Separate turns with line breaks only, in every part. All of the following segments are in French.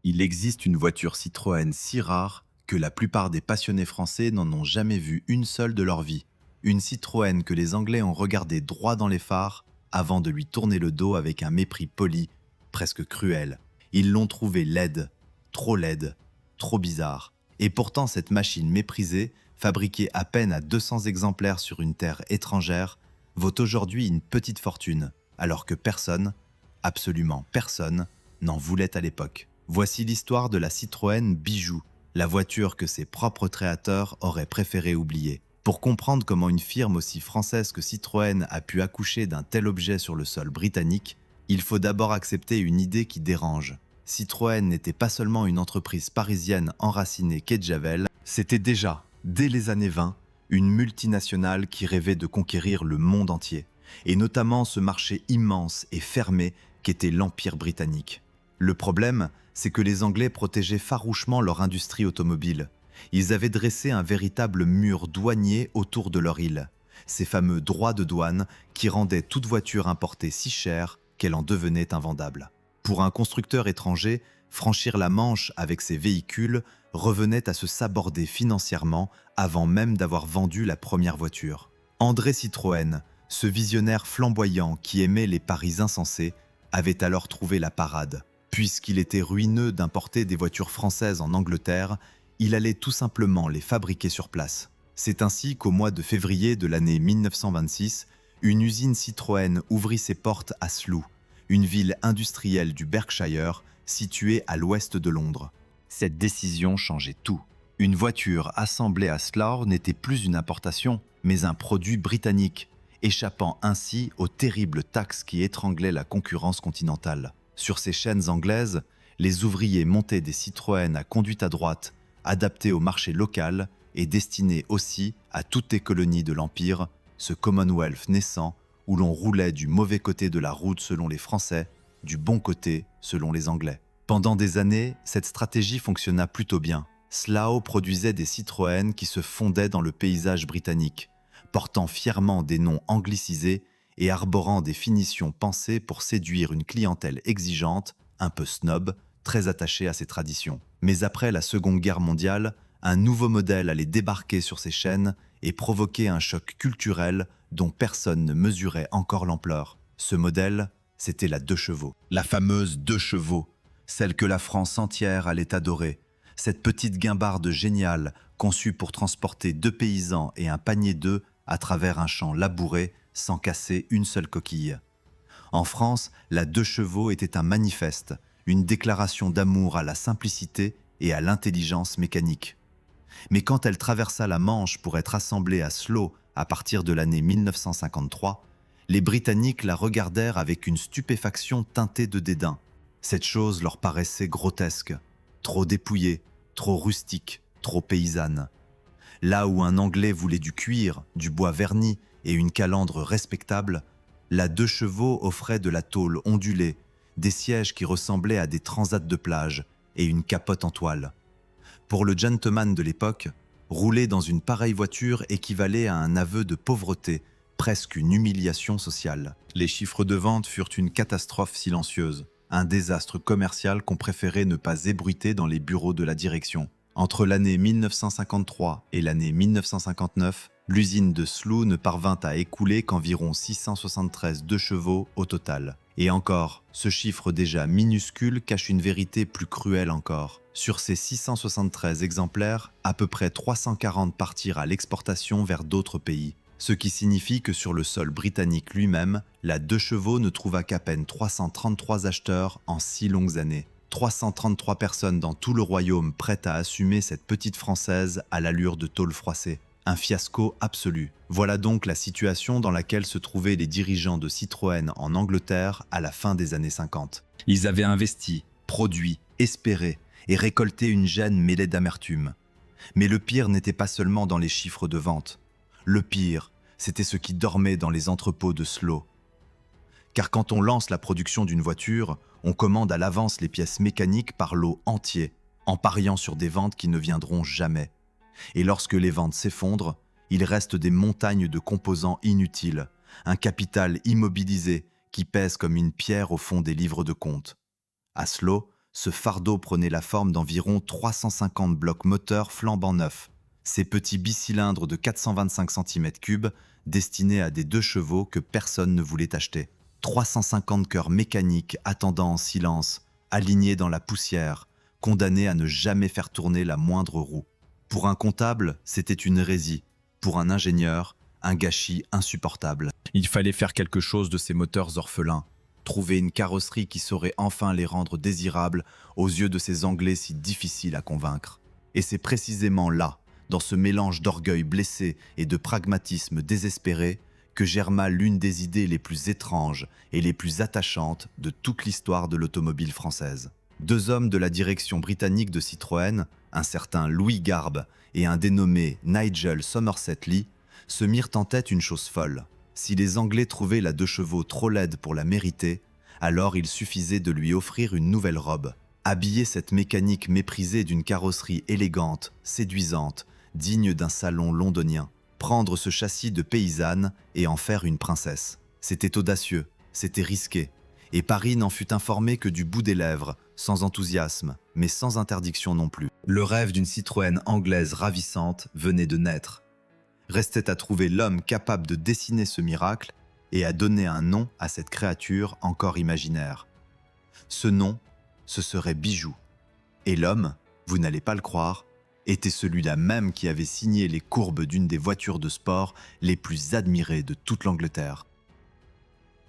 Il existe une voiture Citroën si rare que la plupart des passionnés français n'en ont jamais vu une seule de leur vie. Une Citroën que les Anglais ont regardé droit dans les phares avant de lui tourner le dos avec un mépris poli, presque cruel. Ils l'ont trouvée laide, trop bizarre. Et pourtant cette machine méprisée, fabriquée à peine à 200 exemplaires sur une terre étrangère, vaut aujourd'hui une petite fortune, alors que personne, absolument personne, n'en voulait à l'époque. Voici l'histoire de la Citroën Bijou, la voiture que ses propres créateurs auraient préféré oublier. Pour comprendre comment une firme aussi française que Citroën a pu accoucher d'un tel objet sur le sol britannique, il faut d'abord accepter une idée qui dérange. Citroën n'était pas seulement une entreprise parisienne enracinée quai de Javel, c'était déjà, dès les années 20, une multinationale qui rêvait de conquérir le monde entier, et notamment ce marché immense et fermé qu'était l'Empire britannique. Le problème, c'est que les Anglais protégeaient farouchement leur industrie automobile. Ils avaient dressé un véritable mur douanier autour de leur île, ces fameux droits de douane qui rendaient toute voiture importée si chère qu'elle en devenait invendable. Pour un constructeur étranger, franchir la Manche avec ses véhicules revenait à se saborder financièrement avant même d'avoir vendu la première voiture. André Citroën, ce visionnaire flamboyant qui aimait les paris insensés, avait alors trouvé la parade. Puisqu'il était ruineux d'importer des voitures françaises en Angleterre, il allait tout simplement les fabriquer sur place. C'est ainsi qu'au mois de février de l'année 1926, une usine Citroën ouvrit ses portes à Slough, une ville industrielle du Berkshire située à l'ouest de Londres. Cette décision changeait tout. Une voiture assemblée à Slough n'était plus une importation, mais un produit britannique, échappant ainsi aux terribles taxes qui étranglaient la concurrence continentale. Sur ces chaînes anglaises, les ouvriers montaient des Citroën à conduite à droite, adaptés au marché local et destinés aussi à toutes les colonies de l'Empire, ce Commonwealth naissant où l'on roulait du mauvais côté de la route selon les Français, du bon côté selon les Anglais. Pendant des années, cette stratégie fonctionna plutôt bien. Slough produisait des Citroën qui se fondaient dans le paysage britannique, portant fièrement des noms anglicisés et arborant des finitions pensées pour séduire une clientèle exigeante, un peu snob, très attachée à ses traditions. Mais après la Seconde Guerre mondiale, un nouveau modèle allait débarquer sur ces chaînes et provoquer un choc culturel dont personne ne mesurait encore l'ampleur. Ce modèle, c'était la 2 chevaux. La fameuse 2 chevaux, celle que la France entière allait adorer. Cette petite guimbarde géniale, conçue pour transporter 2 paysans et un panier d'œufs à travers un champ labouré sans casser une seule coquille. En France, la 2 chevaux était un manifeste, une déclaration d'amour à la simplicité et à l'intelligence mécanique. Mais quand elle traversa la Manche pour être assemblée à Slough à partir de l'année 1953, les Britanniques la regardèrent avec une stupéfaction teintée de dédain. Cette chose leur paraissait grotesque, trop dépouillée, trop rustique, trop paysanne. Là où un Anglais voulait du cuir, du bois verni et une calandre respectable, la 2 chevaux offrait de la tôle ondulée, des sièges qui ressemblaient à des transats de plage et une capote en toile. Pour le gentleman de l'époque, rouler dans une pareille voiture équivalait à un aveu de pauvreté, presque une humiliation sociale. Les chiffres de vente furent une catastrophe silencieuse, un désastre commercial qu'on préférait ne pas ébruiter dans les bureaux de la direction. Entre l'année 1953 et l'année 1959, l'usine de Slough ne parvint à écouler qu'environ 673 2 chevaux au total. Et encore, ce chiffre déjà minuscule cache une vérité plus cruelle encore. Sur ces 673 exemplaires, à peu près 340 partirent à l'exportation vers d'autres pays. Ce qui signifie que sur le sol britannique lui-même, la 2 chevaux ne trouva qu'à peine 333 acheteurs en 6 longues années. 333 personnes dans tout le royaume prêtes à assumer cette petite française à l'allure de tôle froissée. Un fiasco absolu. Voilà donc la situation dans laquelle se trouvaient les dirigeants de Citroën en Angleterre à la fin des années 50. Ils avaient investi, produit, espéré et récolté une gêne mêlée d'amertume. Mais le pire n'était pas seulement dans les chiffres de vente. Le pire, c'était ce qui dormait dans les entrepôts de Slough. Car quand on lance la production d'une voiture, on commande à l'avance les pièces mécaniques par lot entier, en pariant sur des ventes qui ne viendront jamais. Et lorsque les ventes s'effondrent, il reste des montagnes de composants inutiles, un capital immobilisé qui pèse comme une pierre au fond des livres de compte. À Slough, Ce fardeau prenait la forme d'environ 350 blocs moteurs flambant neufs. Ces petits bicylindres de 425 cm3 destinés à des 2 chevaux que personne ne voulait acheter. 350 cœurs mécaniques attendant en silence, alignés dans la poussière, condamnés à ne jamais faire tourner la moindre roue. Pour un comptable, c'était une hérésie. Pour un ingénieur, un gâchis insupportable. Il fallait faire quelque chose de ces moteurs orphelins. Trouver une carrosserie qui saurait enfin les rendre désirables aux yeux de ces Anglais si difficiles à convaincre. Et c'est précisément là, dans ce mélange d'orgueil blessé et de pragmatisme désespéré, que germa l'une des idées les plus étranges et les plus attachantes de toute l'histoire de l'automobile française. 2 hommes de la direction britannique de Citroën, un certain Louis Garbe et un dénommé Nigel Somerset Lee, se mirent en tête une chose folle. Si les Anglais trouvaient la 2 chevaux trop laide pour la mériter, alors il suffisait de lui offrir une nouvelle robe. Habiller cette mécanique méprisée d'une carrosserie élégante, séduisante, digne d'un salon londonien. Prendre ce châssis de paysanne et en faire une princesse. C'était audacieux, c'était risqué. Et Paris n'en fut informé que du bout des lèvres, sans enthousiasme, mais sans interdiction non plus. Le rêve d'une Citroën anglaise ravissante venait de naître. Restait à trouver l'homme capable de dessiner ce miracle et à donner un nom à cette créature encore imaginaire. Ce nom, ce serait Bijou. Et l'homme, vous n'allez pas le croire, était celui-là même qui avait signé les courbes d'une des voitures de sport les plus admirées de toute l'Angleterre.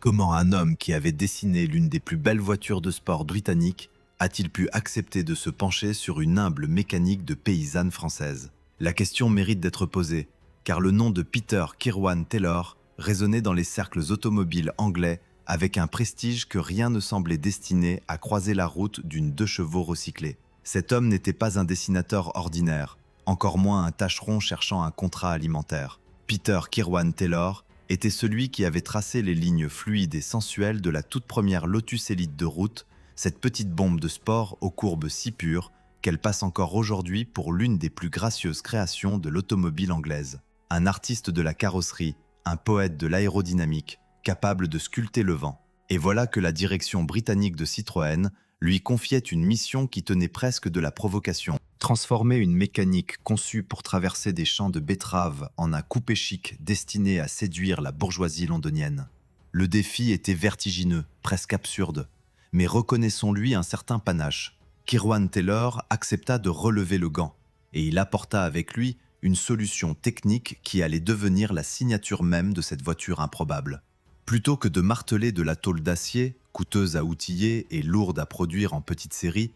Comment un homme qui avait dessiné l'une des plus belles voitures de sport britanniques a-t-il pu accepter de se pencher sur une humble mécanique de paysanne française? La question mérite d'être posée, car le nom de Peter Kirwan Taylor résonnait dans les cercles automobiles anglais avec un prestige que rien ne semblait destiné à croiser la route d'une 2 chevaux recyclée. Cet homme n'était pas un dessinateur ordinaire, encore moins un tâcheron cherchant un contrat alimentaire. Peter Kirwan Taylor était celui qui avait tracé les lignes fluides et sensuelles de la toute première Lotus Elite de route, cette petite bombe de sport aux courbes si pures qu'elle passe encore aujourd'hui pour l'une des plus gracieuses créations de l'automobile anglaise. Un artiste de la carrosserie, un poète de l'aérodynamique, capable de sculpter le vent. Et voilà que la direction britannique de Citroën lui confiait une mission qui tenait presque de la provocation. Transformer une mécanique conçue pour traverser des champs de betteraves en un coupé chic destiné à séduire la bourgeoisie londonienne. Le défi était vertigineux, presque absurde, mais reconnaissons-lui un certain panache. Kirwan Taylor accepta de relever le gant, et il apporta avec lui une solution technique qui allait devenir la signature même de cette voiture improbable. Plutôt que de marteler de la tôle d'acier, coûteuse à outiller et lourde à produire en petite série,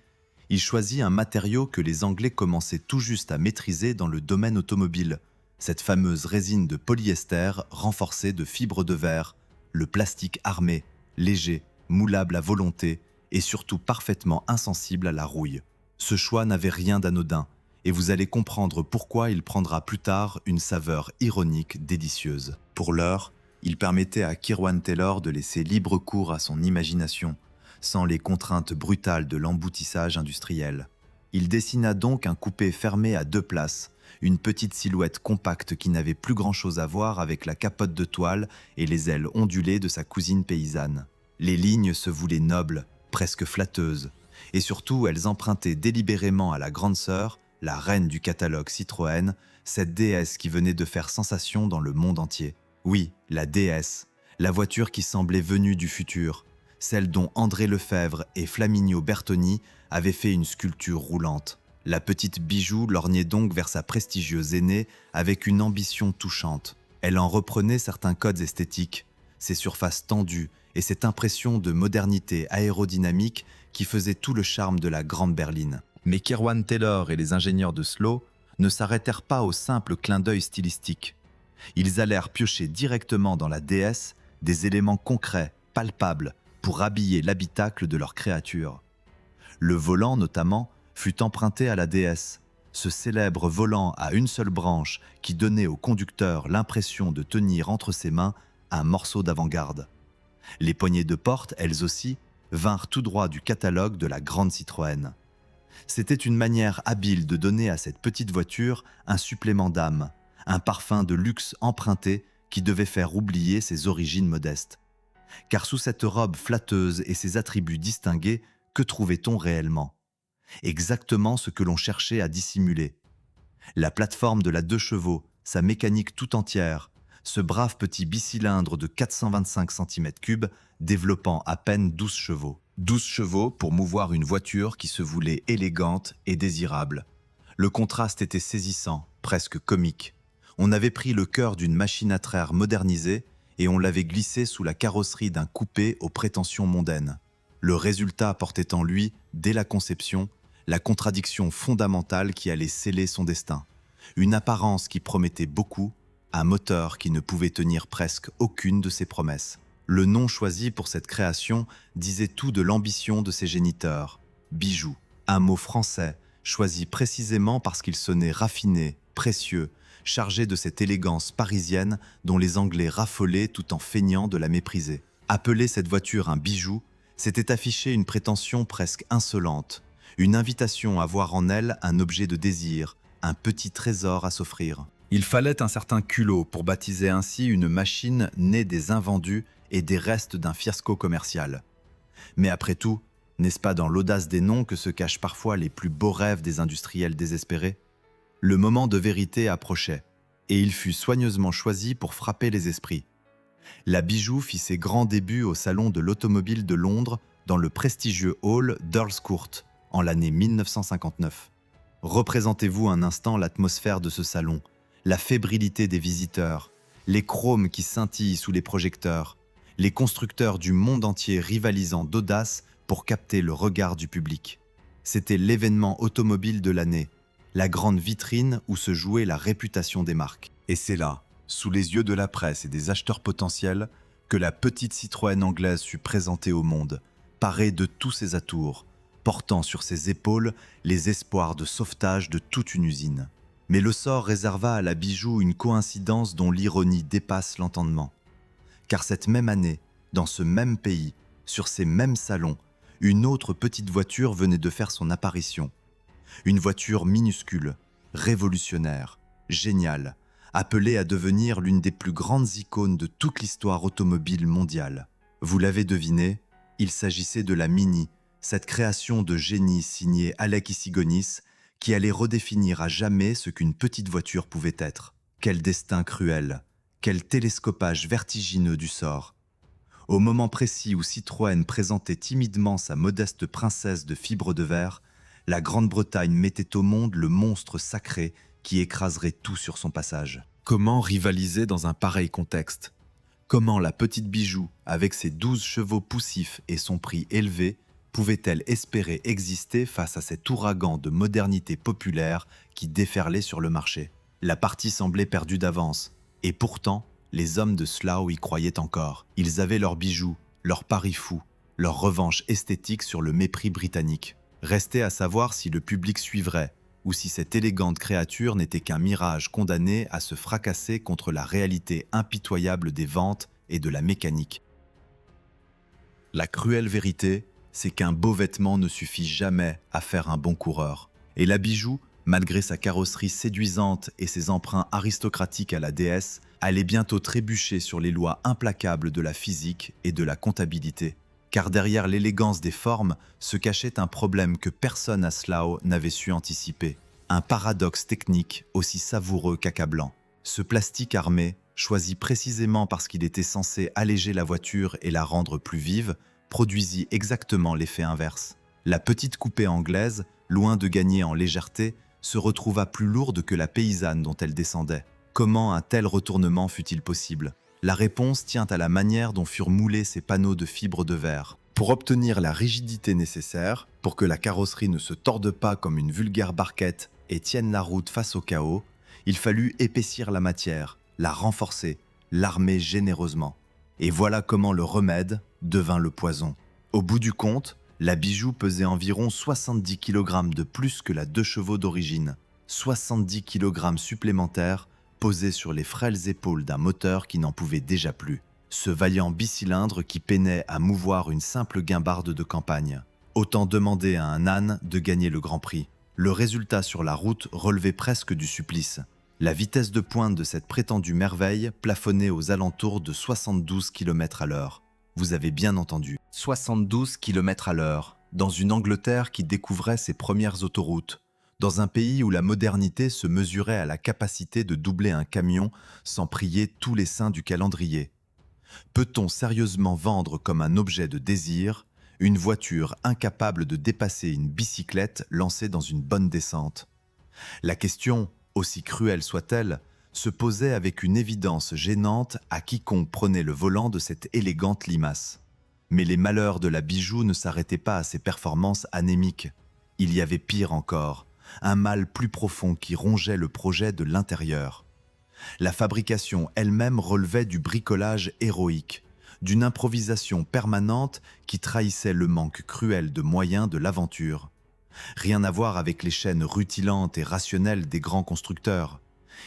il choisit un matériau que les Anglais commençaient tout juste à maîtriser dans le domaine automobile, cette fameuse résine de polyester renforcée de fibres de verre, le plastique armé, léger, moulable à volonté et surtout parfaitement insensible à la rouille. Ce choix n'avait rien d'anodin, et vous allez comprendre pourquoi il prendra plus tard une saveur ironique délicieuse. Pour l'heure, il permettait à Kirwan Taylor de laisser libre cours à son imagination, sans les contraintes brutales de l'emboutissage industriel. Il dessina donc un coupé fermé à 2 places, une petite silhouette compacte qui n'avait plus grand-chose à voir avec la capote de toile et les ailes ondulées de sa cousine paysanne. Les lignes se voulaient nobles, presque flatteuses, et surtout elles empruntaient délibérément à la grande sœur, la reine du catalogue Citroën, cette déesse qui venait de faire sensation dans le monde entier. Oui, la déesse, la voiture qui semblait venue du futur, celle dont André Lefebvre et Flaminio Bertoni avaient fait une sculpture roulante. La petite Bijou lorgnait donc vers sa prestigieuse aînée avec une ambition touchante. Elle en reprenait certains codes esthétiques, ses surfaces tendues et cette impression de modernité aérodynamique qui faisait tout le charme de la grande berline. Mais Kirwan Taylor et les ingénieurs de Slow ne s'arrêtèrent pas au simple clin d'œil stylistique. Ils allèrent piocher directement dans la déesse des éléments concrets, palpables, pour habiller l'habitacle de leur créature. Le volant, notamment, fut emprunté à la déesse, ce célèbre volant à une seule branche qui donnait au conducteur l'impression de tenir entre ses mains un morceau d'avant-garde. Les poignées de porte, elles aussi, vinrent tout droit du catalogue de la grande Citroën. C'était une manière habile de donner à cette petite voiture un supplément d'âme, un parfum de luxe emprunté qui devait faire oublier ses origines modestes. Car sous cette robe flatteuse et ses attributs distingués, que trouvait-on réellement? Exactement ce que l'on cherchait à dissimuler. La plateforme de la 2 chevaux, sa mécanique tout entière, ce brave petit bicylindre de 425 cm3 développant à peine 12 chevaux. 12 chevaux pour mouvoir une voiture qui se voulait élégante et désirable. Le contraste était saisissant, presque comique. On avait pris le cœur d'une machine à traire modernisée et on l'avait glissé sous la carrosserie d'un coupé aux prétentions mondaines. Le résultat portait en lui, dès la conception, la contradiction fondamentale qui allait sceller son destin. Une apparence qui promettait beaucoup, un moteur qui ne pouvait tenir presque aucune de ses promesses. Le nom choisi pour cette création disait tout de l'ambition de ses géniteurs. Bijou, un mot français, choisi précisément parce qu'il sonnait raffiné, précieux, chargé de cette élégance parisienne dont les Anglais raffolaient tout en feignant de la mépriser. Appeler cette voiture un bijou, c'était afficher une prétention presque insolente, une invitation à voir en elle un objet de désir, un petit trésor à s'offrir. Il fallait un certain culot pour baptiser ainsi une machine née des invendus et des restes d'un fiasco commercial. Mais après tout, n'est-ce pas dans l'audace des noms que se cachent parfois les plus beaux rêves des industriels désespérés? Le moment de vérité approchait, et il fut soigneusement choisi pour frapper les esprits. La Bijou fit ses grands débuts au Salon de l'Automobile de Londres dans le prestigieux hall d'Earl's Court en l'année 1959. Représentez-vous un instant l'atmosphère de ce salon, la fébrilité des visiteurs, les chromes qui scintillent sous les projecteurs, les constructeurs du monde entier rivalisant d'audace pour capter le regard du public. C'était l'événement automobile de l'année, la grande vitrine où se jouait la réputation des marques. Et c'est là, sous les yeux de la presse et des acheteurs potentiels, que la petite Citroën anglaise fut présentée au monde, parée de tous ses atours, portant sur ses épaules les espoirs de sauvetage de toute une usine. Mais le sort réserva à la Bijou une coïncidence dont l'ironie dépasse l'entendement. Car cette même année, dans ce même pays, sur ces mêmes salons, une autre petite voiture venait de faire son apparition. Une voiture minuscule, révolutionnaire, géniale, appelée à devenir l'une des plus grandes icônes de toute l'histoire automobile mondiale. Vous l'avez deviné, il s'agissait de la Mini, cette création de génie signée Alec Issigonis qui allait redéfinir à jamais ce qu'une petite voiture pouvait être. Quel destin cruel, quel télescopage vertigineux du sort. Au moment précis où Citroën présentait timidement sa modeste princesse de fibre de verre, la Grande-Bretagne mettait au monde le monstre sacré qui écraserait tout sur son passage. Comment rivaliser dans un pareil contexte? Comment la petite Bijou, avec ses 12 chevaux poussifs et son prix élevé, pouvait-elle espérer exister face à cet ouragan de modernité populaire qui déferlait sur le marché? La partie semblait perdue d'avance, et pourtant, les hommes de Slough y croyaient encore. Ils avaient leurs bijoux, leurs paris fous, leur revanche esthétique sur le mépris britannique. Restait à savoir si le public suivrait, ou si cette élégante créature n'était qu'un mirage condamné à se fracasser contre la réalité impitoyable des ventes et de la mécanique. La cruelle vérité, c'est qu'un beau vêtement ne suffit jamais à faire un bon coureur. Et la Bijou, malgré sa carrosserie séduisante et ses emprunts aristocratiques à la déesse, allait bientôt trébucher sur les lois implacables de la physique et de la comptabilité. Car derrière l'élégance des formes se cachait un problème que personne à Slough n'avait su anticiper. Un paradoxe technique aussi savoureux qu'accablant. Ce plastique armé, choisi précisément parce qu'il était censé alléger la voiture et la rendre plus vive, produisit exactement l'effet inverse. La petite coupée anglaise, loin de gagner en légèreté, se retrouva plus lourde que la paysanne dont elle descendait. Comment un tel retournement fut-il possible? La réponse tient à la manière dont furent moulés ces panneaux de fibre de verre. Pour obtenir la rigidité nécessaire, pour que la carrosserie ne se torde pas comme une vulgaire barquette et tienne la route face au chaos, il fallut épaissir la matière, la renforcer, l'armer généreusement. Et voilà comment le remède devint le poison. Au bout du compte, la Bijou pesait environ 70 kg de plus que la 2 chevaux d'origine. 70 kg supplémentaires posés sur les frêles épaules d'un moteur qui n'en pouvait déjà plus. Ce vaillant bicylindre qui peinait à mouvoir une simple guimbarde de campagne. Autant demander à un âne de gagner le Grand Prix. Le résultat sur la route relevait presque du supplice. La vitesse de pointe de cette prétendue merveille plafonnait aux alentours de 72 km à l'heure. Vous avez bien entendu, 72 km à l'heure. dans une Angleterre qui découvrait ses premières autoroutes, dans un pays où la modernité se mesurait à la capacité de doubler un camion sans prier tous les saints du calendrier. Peut-on sérieusement vendre comme un objet de désir une voiture incapable de dépasser une bicyclette lancée dans une bonne descente? La question, aussi cruelle soit-elle, se posait avec une évidence gênante à quiconque prenait le volant de cette élégante limace. Mais les malheurs de la bijou ne s'arrêtaient pas à ses performances anémiques. Il y avait pire encore, un mal plus profond qui rongeait le projet de l'intérieur. La fabrication elle-même relevait du bricolage héroïque, d'une improvisation permanente qui trahissait le manque cruel de moyens de l'aventure. Rien à voir avec les chaînes rutilantes et rationnelles des grands constructeurs.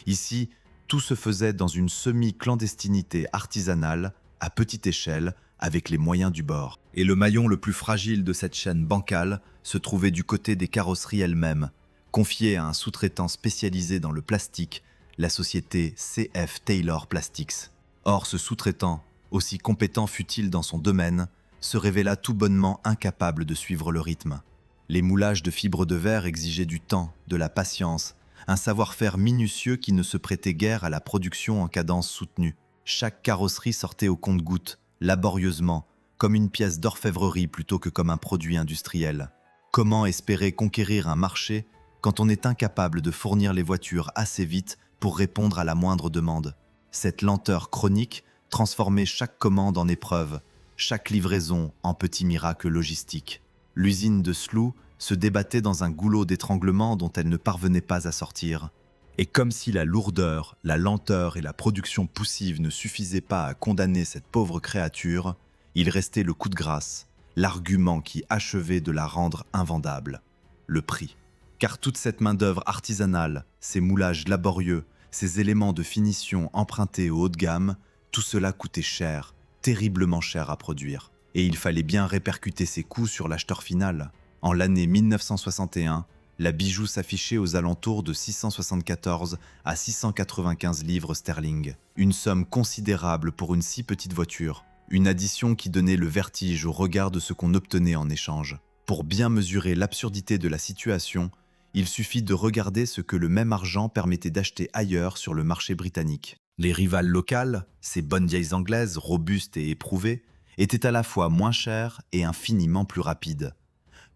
Ici, tout se faisait dans une semi-clandestinité artisanale, à petite échelle, avec les moyens du bord. Et le maillon le plus fragile de cette chaîne bancale se trouvait du côté des carrosseries elles-mêmes, confiées à un sous-traitant spécialisé dans le plastique, la société CF Taylor Plastics. Or, ce sous-traitant, aussi compétent fut-il dans son domaine, se révéla tout bonnement incapable de suivre le rythme. Les moulages de fibres de verre exigeaient du temps, de la patience, un savoir-faire minutieux qui ne se prêtait guère à la production en cadence soutenue. Chaque carrosserie sortait au compte-gouttes, laborieusement, comme une pièce d'orfèvrerie plutôt que comme un produit industriel. Comment espérer conquérir un marché quand on est incapable de fournir les voitures assez vite pour répondre à la moindre demande? Cette lenteur chronique transformait chaque commande en épreuve, chaque livraison en petit miracle logistique. L'usine de Slough se débattait dans un goulot d'étranglement dont elle ne parvenait pas à sortir. Et comme si la lourdeur, la lenteur et la production poussive ne suffisaient pas à condamner cette pauvre créature, il restait le coup de grâce, l'argument qui achevait de la rendre invendable, le prix. Car toute cette main-d'œuvre artisanale, ces moulages laborieux, ces éléments de finition empruntés au haut de gamme, tout cela coûtait cher, terriblement cher à produire. Et il fallait bien répercuter ces coûts sur l'acheteur final. En l'année 1961, la bijou s'affichait aux alentours de 674 à 695 livres sterling. Une somme considérable pour une si petite voiture. Une addition qui donnait le vertige au regard de ce qu'on obtenait en échange. Pour bien mesurer l'absurdité de la situation, il suffit de regarder ce que le même argent permettait d'acheter ailleurs sur le marché britannique. Les rivales locales, ces bonnes vieilles anglaises, robustes et éprouvées, étaient à la fois moins chères et infiniment plus rapides.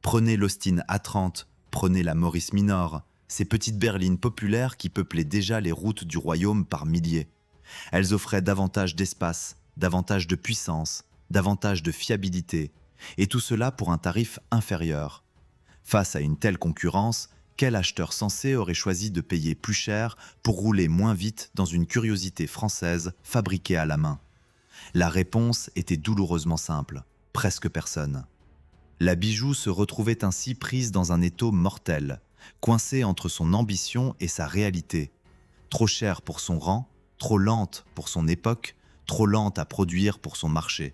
Prenez l'Austin A30, prenez la Morris Minor, ces petites berlines populaires qui peuplaient déjà les routes du royaume par milliers. Elles offraient davantage d'espace, davantage de puissance, davantage de fiabilité, et tout cela pour un tarif inférieur. Face à une telle concurrence, quel acheteur sensé aurait choisi de payer plus cher pour rouler moins vite dans une curiosité française fabriquée à la main? La réponse était douloureusement simple, presque personne. La bijou se retrouvait ainsi prise dans un étau mortel, coincée entre son ambition et sa réalité. Trop chère pour son rang, trop lente pour son époque, trop lente à produire pour son marché.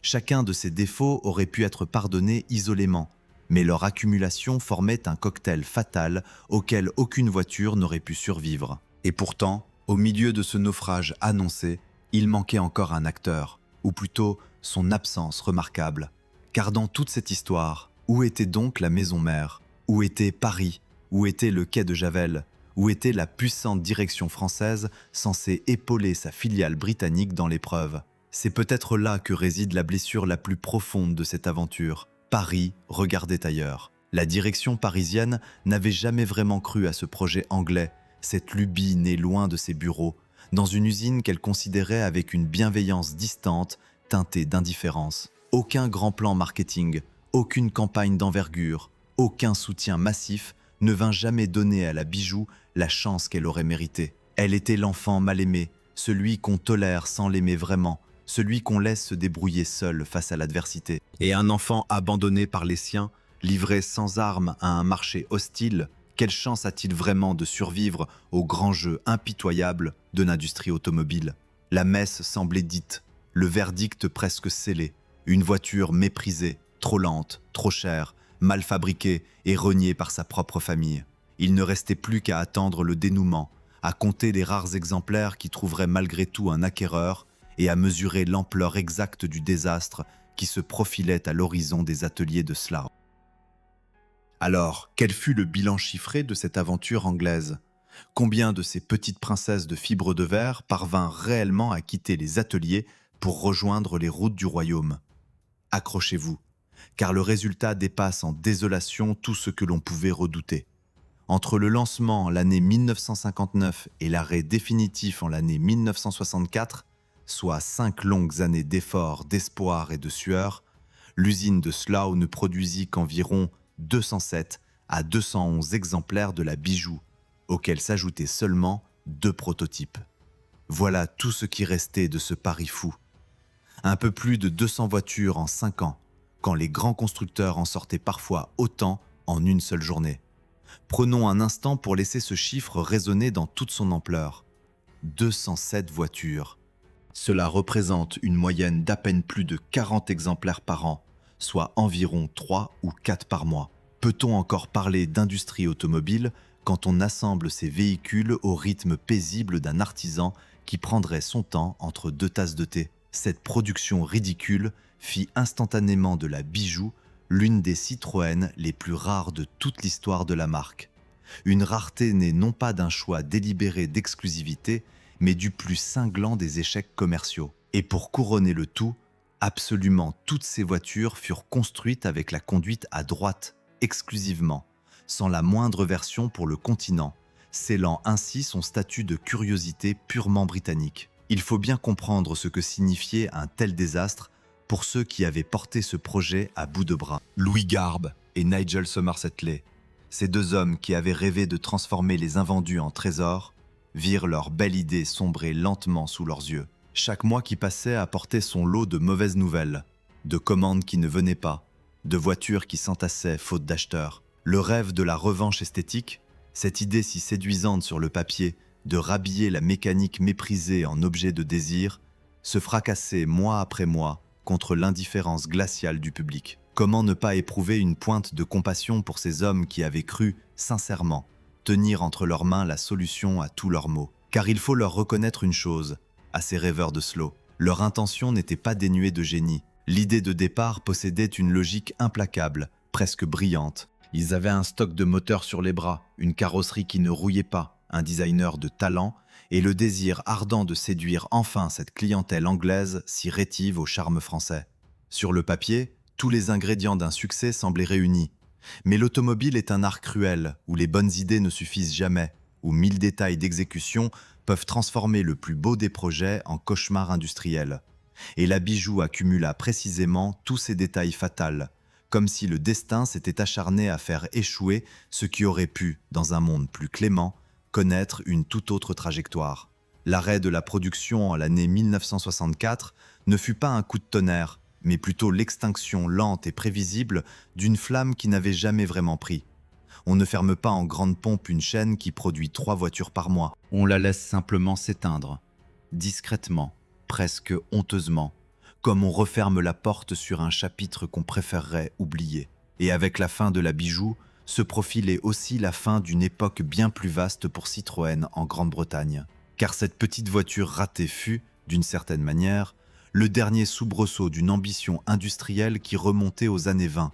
Chacun de ces défauts aurait pu être pardonné isolément, mais leur accumulation formait un cocktail fatal auquel aucune voiture n'aurait pu survivre. Et pourtant, au milieu de ce naufrage annoncé, il manquait encore un acteur, ou plutôt son absence remarquable. Car dans toute cette histoire, où était donc la maison mère? Où était Paris? Où était le quai de Javel? Où était la puissante direction française censée épauler sa filiale britannique dans l'épreuve? C'est peut-être là que réside la blessure la plus profonde de cette aventure. Paris regardait ailleurs. La direction parisienne n'avait jamais vraiment cru à ce projet anglais, cette lubie née loin de ses bureaux, dans une usine qu'elle considérait avec une bienveillance distante, teintée d'indifférence. Aucun grand plan marketing, aucune campagne d'envergure, aucun soutien massif ne vint jamais donner à la bijou la chance qu'elle aurait méritée. Elle était l'enfant mal aimé, celui qu'on tolère sans l'aimer vraiment, celui qu'on laisse se débrouiller seul face à l'adversité. Et un enfant abandonné par les siens, livré sans armes à un marché hostile, quelle chance a-t-il vraiment de survivre au grand jeu impitoyable de l'industrie automobile? La messe semblait dite, le verdict presque scellé. Une voiture méprisée, trop lente, trop chère, mal fabriquée et reniée par sa propre famille. Il ne restait plus qu'à attendre le dénouement, à compter les rares exemplaires qui trouveraient malgré tout un acquéreur et à mesurer l'ampleur exacte du désastre qui se profilait à l'horizon des ateliers de Slough. Alors, quel fut le bilan chiffré de cette aventure anglaise? Combien de ces petites princesses de fibre de verre parvinrent réellement à quitter les ateliers pour rejoindre les routes du royaume? Accrochez-vous, car le résultat dépasse en désolation tout ce que l'on pouvait redouter. Entre le lancement en l'année 1959 et l'arrêt définitif en l'année 1964, soit 5 longues années d'efforts, d'espoir et de sueur, l'usine de Slough ne produisit qu'environ 207 à 211 exemplaires de la bijou, auxquels s'ajoutaient seulement 2 prototypes. Voilà tout ce qui restait de ce pari fou. Un peu plus de 200 voitures en 5 ans, quand les grands constructeurs en sortaient parfois autant en une seule journée. Prenons un instant pour laisser ce chiffre résonner dans toute son ampleur. 207 voitures. Cela représente une moyenne d'à peine plus de 40 exemplaires par an, soit environ 3 ou 4 par mois. Peut-on encore parler d'industrie automobile quand on assemble ces véhicules au rythme paisible d'un artisan qui prendrait son temps entre 2 tasses de thé? Cette production ridicule fit instantanément de la bijou l'une des Citroën les plus rares de toute l'histoire de la marque. Une rareté née non pas d'un choix délibéré d'exclusivité, mais du plus cinglant des échecs commerciaux. Et pour couronner le tout, absolument toutes ces voitures furent construites avec la conduite à droite, exclusivement, sans la moindre version pour le continent, scellant ainsi son statut de curiosité purement britannique. Il faut bien comprendre ce que signifiait un tel désastre pour ceux qui avaient porté ce projet à bout de bras. Louis Garbe et Nigel Somerset-Ley, ces 2 hommes qui avaient rêvé de transformer les invendus en trésors, virent leur belle idée sombrer lentement sous leurs yeux. Chaque mois qui passait apportait son lot de mauvaises nouvelles, de commandes qui ne venaient pas, de voitures qui s'entassaient faute d'acheteurs. Le rêve de la revanche esthétique, cette idée si séduisante sur le papier de rhabiller la mécanique méprisée en objet de désir, se fracassait mois après mois contre l'indifférence glaciale du public. Comment ne pas éprouver une pointe de compassion pour ces hommes qui avaient cru, sincèrement, tenir entre leurs mains la solution à tous leurs maux? Car il faut leur reconnaître une chose, à ces rêveurs de Slough, leur intention n'était pas dénuée de génie. L'idée de départ possédait une logique implacable, presque brillante. Ils avaient un stock de moteurs sur les bras, une carrosserie qui ne rouillait pas, un designer de talent et le désir ardent de séduire enfin cette clientèle anglaise si rétive au charme français. Sur le papier, tous les ingrédients d'un succès semblaient réunis. Mais l'automobile est un art cruel, où les bonnes idées ne suffisent jamais, où 1000 détails d'exécution peuvent transformer le plus beau des projets en cauchemar industriel. Et la bijou accumula précisément tous ces détails fatals, comme si le destin s'était acharné à faire échouer ce qui aurait pu, dans un monde plus clément, connaître une toute autre trajectoire. L'arrêt de la production en l'année 1964 ne fut pas un coup de tonnerre, mais plutôt l'extinction lente et prévisible d'une flamme qui n'avait jamais vraiment pris. On ne ferme pas en grande pompe une chaîne qui produit 3 voitures par mois. On la laisse simplement s'éteindre, discrètement, presque honteusement, comme on referme la porte sur un chapitre qu'on préférerait oublier. Et avec la fin de la bijou, se profilait aussi la fin d'une époque bien plus vaste pour Citroën en Grande-Bretagne. Car cette petite voiture ratée fut, d'une certaine manière, le dernier soubresaut d'une ambition industrielle qui remontait aux années 20,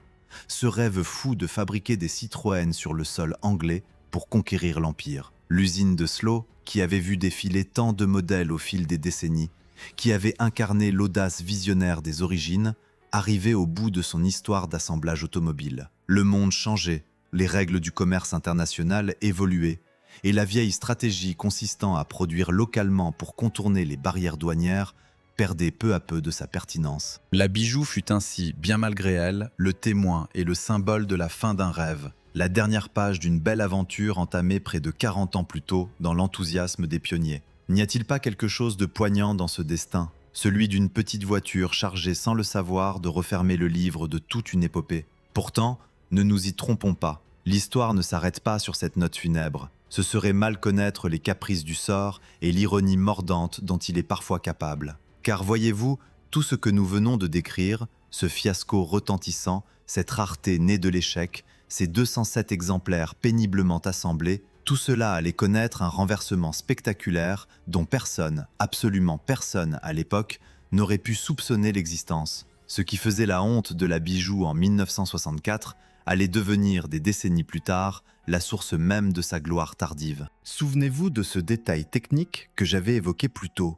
ce rêve fou de fabriquer des Citroën sur le sol anglais pour conquérir l'Empire. L'usine de Slough, qui avait vu défiler tant de modèles au fil des décennies, qui avait incarné l'audace visionnaire des origines, arrivait au bout de son histoire d'assemblage automobile. Le monde changeait, les règles du commerce international évoluaient, et la vieille stratégie consistant à produire localement pour contourner les barrières douanières perdait peu à peu de sa pertinence. La bijou fut ainsi, bien malgré elle, le témoin et le symbole de la fin d'un rêve, la dernière page d'une belle aventure entamée près de 40 ans plus tôt dans l'enthousiasme des pionniers. N'y a-t-il pas quelque chose de poignant dans ce destin, celui d'une petite voiture chargée sans le savoir de refermer le livre de toute une épopée? Pourtant, ne nous y trompons pas, l'histoire ne s'arrête pas sur cette note funèbre. Ce serait mal connaître les caprices du sort et l'ironie mordante dont il est parfois capable. Car voyez-vous, tout ce que nous venons de décrire, ce fiasco retentissant, cette rareté née de l'échec, ces 207 exemplaires péniblement assemblés, tout cela allait connaître un renversement spectaculaire dont personne, absolument personne à l'époque, n'aurait pu soupçonner l'existence. Ce qui faisait la honte de la Bijou en 1964 allait devenir, des décennies plus tard, la source même de sa gloire tardive. Souvenez-vous de ce détail technique que j'avais évoqué plus tôt.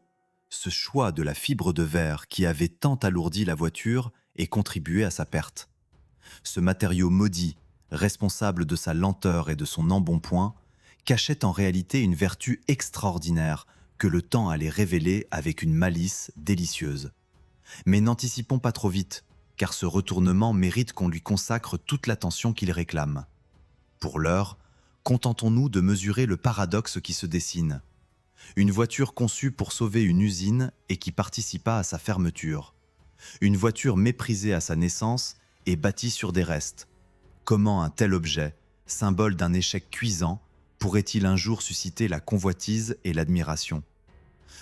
Ce choix de la fibre de verre qui avait tant alourdi la voiture et contribué à sa perte. Ce matériau maudit, responsable de sa lenteur et de son embonpoint, cachait en réalité une vertu extraordinaire que le temps allait révéler avec une malice délicieuse. Mais n'anticipons pas trop vite, car ce retournement mérite qu'on lui consacre toute l'attention qu'il réclame. Pour l'heure, contentons-nous de mesurer le paradoxe qui se dessine. Une voiture conçue pour sauver une usine et qui participa à sa fermeture. Une voiture méprisée à sa naissance et bâtie sur des restes. Comment un tel objet, symbole d'un échec cuisant, pourrait-il un jour susciter la convoitise et l'admiration?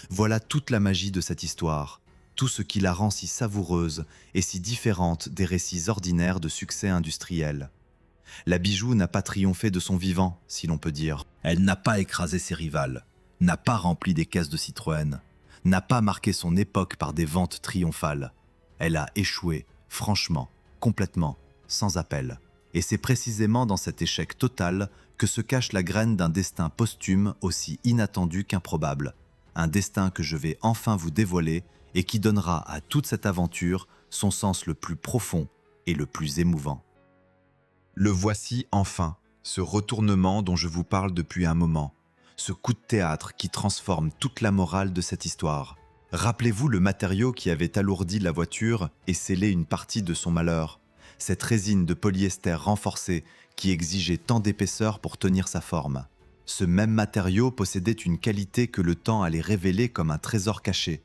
Voilà toute la magie de cette histoire, tout ce qui la rend si savoureuse et si différente des récits ordinaires de succès industriel. La Bijou n'a pas triomphé de son vivant, si l'on peut dire. Elle n'a pas écrasé ses rivales, n'a pas rempli des caisses de Citroën, n'a pas marqué son époque par des ventes triomphales. Elle a échoué, franchement, complètement, sans appel. Et c'est précisément dans cet échec total que se cache la graine d'un destin posthume aussi inattendu qu'improbable. Un destin que je vais enfin vous dévoiler et qui donnera à toute cette aventure son sens le plus profond et le plus émouvant. Le voici enfin, ce retournement dont je vous parle depuis un moment, ce coup de théâtre qui transforme toute la morale de cette histoire. Rappelez-vous le matériau qui avait alourdi la voiture et scellé une partie de son malheur, cette résine de polyester renforcée qui exigeait tant d'épaisseur pour tenir sa forme. Ce même matériau possédait une qualité que le temps allait révéler comme un trésor caché,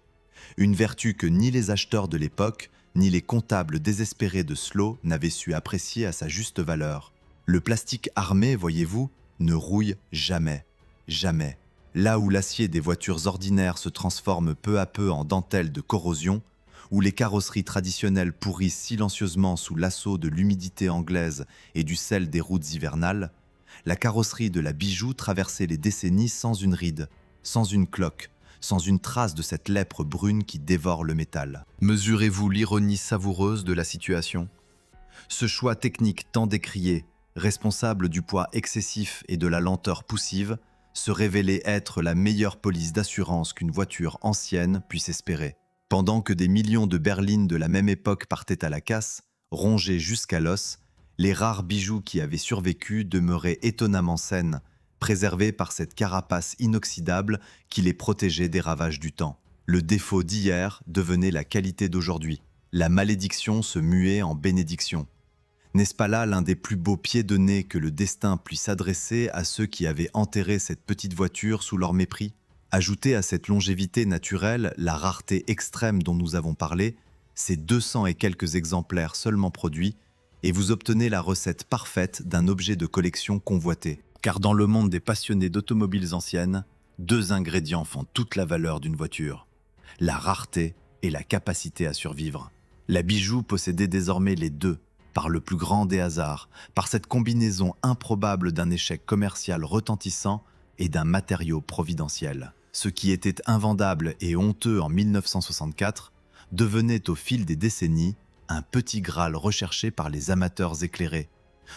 une vertu que ni les acheteurs de l'époque, ni les comptables désespérés de Slow n'avaient su apprécier à sa juste valeur. Le plastique armé, voyez-vous, ne rouille jamais. Jamais. Là où l'acier des voitures ordinaires se transforme peu à peu en dentelle de corrosion, où les carrosseries traditionnelles pourrissent silencieusement sous l'assaut de l'humidité anglaise et du sel des routes hivernales, la carrosserie de la Bijou traversait les décennies sans une ride, sans une cloque, sans une trace de cette lèpre brune qui dévore le métal. Mesurez-vous l'ironie savoureuse de la situation? Ce choix technique tant décrié, responsable du poids excessif et de la lenteur poussive, se révélait être la meilleure police d'assurance qu'une voiture ancienne puisse espérer. Pendant que des millions de berlines de la même époque partaient à la casse, rongées jusqu'à l'os, les rares bijoux qui avaient survécu demeuraient étonnamment saines, préservés par cette carapace inoxydable qui les protégeait des ravages du temps. Le défaut d'hier devenait la qualité d'aujourd'hui. La malédiction se muait en bénédiction. N'est-ce pas là l'un des plus beaux pieds de nez que le destin puisse adresser à ceux qui avaient enterré cette petite voiture sous leur mépris? Ajoutez à cette longévité naturelle la rareté extrême dont nous avons parlé, ces 200 et quelques exemplaires seulement produits, et vous obtenez la recette parfaite d'un objet de collection convoité. Car dans le monde des passionnés d'automobiles anciennes, 2 ingrédients font toute la valeur d'une voiture: la rareté et la capacité à survivre. La Bijou possédait désormais les deux, par le plus grand des hasards, par cette combinaison improbable d'un échec commercial retentissant et d'un matériau providentiel. Ce qui était invendable et honteux en 1964 devenait au fil des décennies un petit Graal recherché par les amateurs éclairés,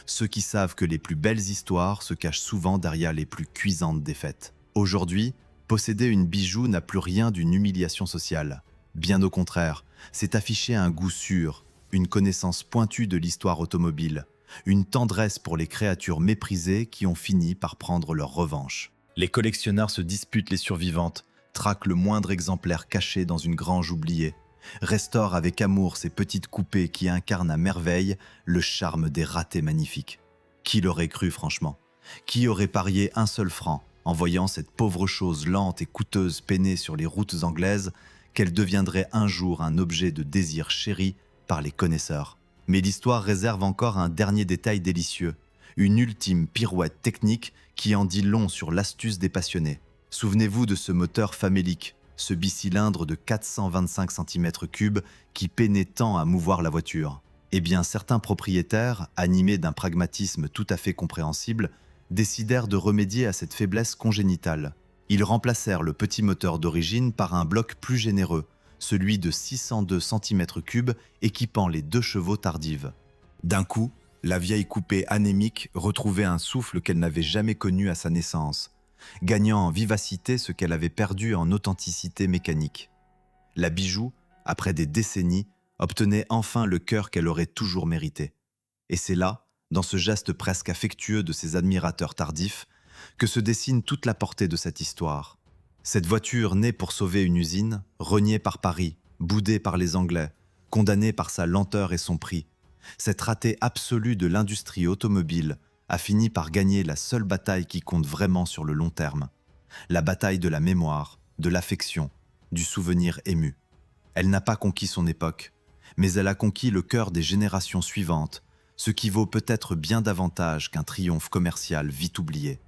ceux qui savent que les plus belles histoires se cachent souvent derrière les plus cuisantes défaites. Aujourd'hui, posséder une Bijou n'a plus rien d'une humiliation sociale. Bien au contraire, c'est afficher un goût sûr, une connaissance pointue de l'histoire automobile, une tendresse pour les créatures méprisées qui ont fini par prendre leur revanche. Les collectionneurs se disputent les survivantes, traquent le moindre exemplaire caché dans une grange oubliée, restaurent avec amour ces petites coupées qui incarnent à merveille le charme des ratés magnifiques. Qui l'aurait cru franchement? Qui aurait parié un seul franc en voyant cette pauvre chose lente et coûteuse peiner sur les routes anglaises qu'elle deviendrait un jour un objet de désir chéri par les connaisseurs? Mais l'histoire réserve encore un dernier détail délicieux, une ultime pirouette technique qui en dit long sur l'astuce des passionnés. Souvenez-vous de ce moteur famélique, ce bicylindre de 425 cm3 qui peinait tant à mouvoir la voiture. Eh bien, certains propriétaires, animés d'un pragmatisme tout à fait compréhensible, décidèrent de remédier à cette faiblesse congénitale. Ils remplacèrent le petit moteur d'origine par un bloc plus généreux, celui de 602 cm3 équipant les 2 chevaux tardives. D'un coup, la vieille coupée anémique retrouvait un souffle qu'elle n'avait jamais connu à sa naissance, gagnant en vivacité ce qu'elle avait perdu en authenticité mécanique. La Bijou, après des décennies, obtenait enfin le cœur qu'elle aurait toujours mérité. Et c'est là, dans ce geste presque affectueux de ses admirateurs tardifs, que se dessine toute la portée de cette histoire. Cette voiture née pour sauver une usine, reniée par Paris, boudée par les Anglais, condamnée par sa lenteur et son prix, cette ratée absolue de l'industrie automobile a fini par gagner la seule bataille qui compte vraiment sur le long terme, la bataille de la mémoire, de l'affection, du souvenir ému. Elle n'a pas conquis son époque, mais elle a conquis le cœur des générations suivantes, ce qui vaut peut-être bien davantage qu'un triomphe commercial vite oublié.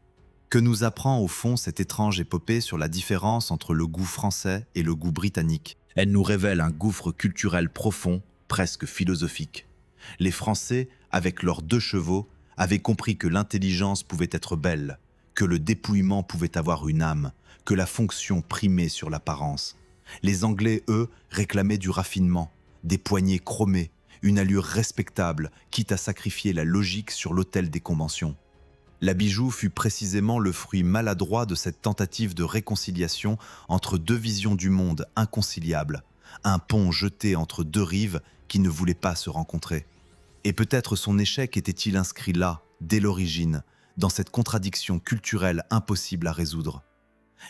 Que nous apprend au fond cette étrange épopée sur la différence entre le goût français et le goût britannique? Elle nous révèle un gouffre culturel profond, presque philosophique. Les Français, avec leurs 2 chevaux, avaient compris que l'intelligence pouvait être belle, que le dépouillement pouvait avoir une âme, que la fonction primait sur l'apparence. Les Anglais, eux, réclamaient du raffinement, des poignets chromés, une allure respectable, quitte à sacrifier la logique sur l'autel des conventions. La Bijou fut précisément le fruit maladroit de cette tentative de réconciliation entre 2 visions du monde inconciliables, un pont jeté entre 2 rives qui ne voulaient pas se rencontrer. Et peut-être son échec était-il inscrit là, dès l'origine, dans cette contradiction culturelle impossible à résoudre.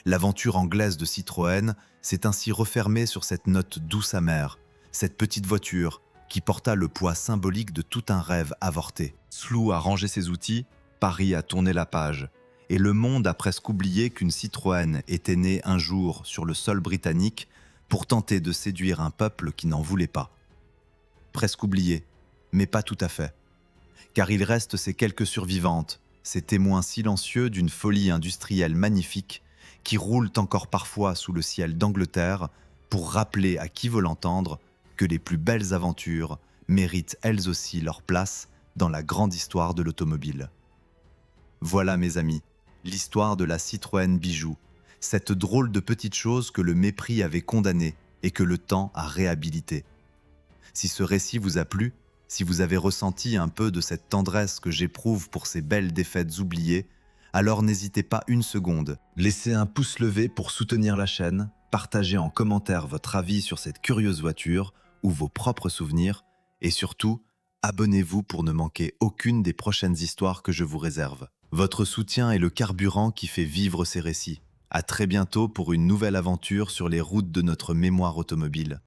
L'aventure anglaise de Citroën s'est ainsi refermée sur cette note douce amère, cette petite voiture qui porta le poids symbolique de tout un rêve avorté. Slou a rangé ses outils, Paris a tourné la page, et le monde a presque oublié qu'une Citroën était née un jour sur le sol britannique pour tenter de séduire un peuple qui n'en voulait pas. Presque oublié, mais pas tout à fait. Car il reste ces quelques survivantes, ces témoins silencieux d'une folie industrielle magnifique qui roulent encore parfois sous le ciel d'Angleterre pour rappeler à qui veut l'entendre que les plus belles aventures méritent elles aussi leur place dans la grande histoire de l'automobile. Voilà mes amis, l'histoire de la Citroën Bijou, cette drôle de petite chose que le mépris avait condamnée et que le temps a réhabilitée. Si ce récit vous a plu, si vous avez ressenti un peu de cette tendresse que j'éprouve pour ces belles défaites oubliées, alors n'hésitez pas une seconde, laissez un pouce levé pour soutenir la chaîne, partagez en commentaire votre avis sur cette curieuse voiture ou vos propres souvenirs, et surtout, abonnez-vous pour ne manquer aucune des prochaines histoires que je vous réserve. Votre soutien est le carburant qui fait vivre ces récits. À très bientôt pour une nouvelle aventure sur les routes de notre mémoire automobile.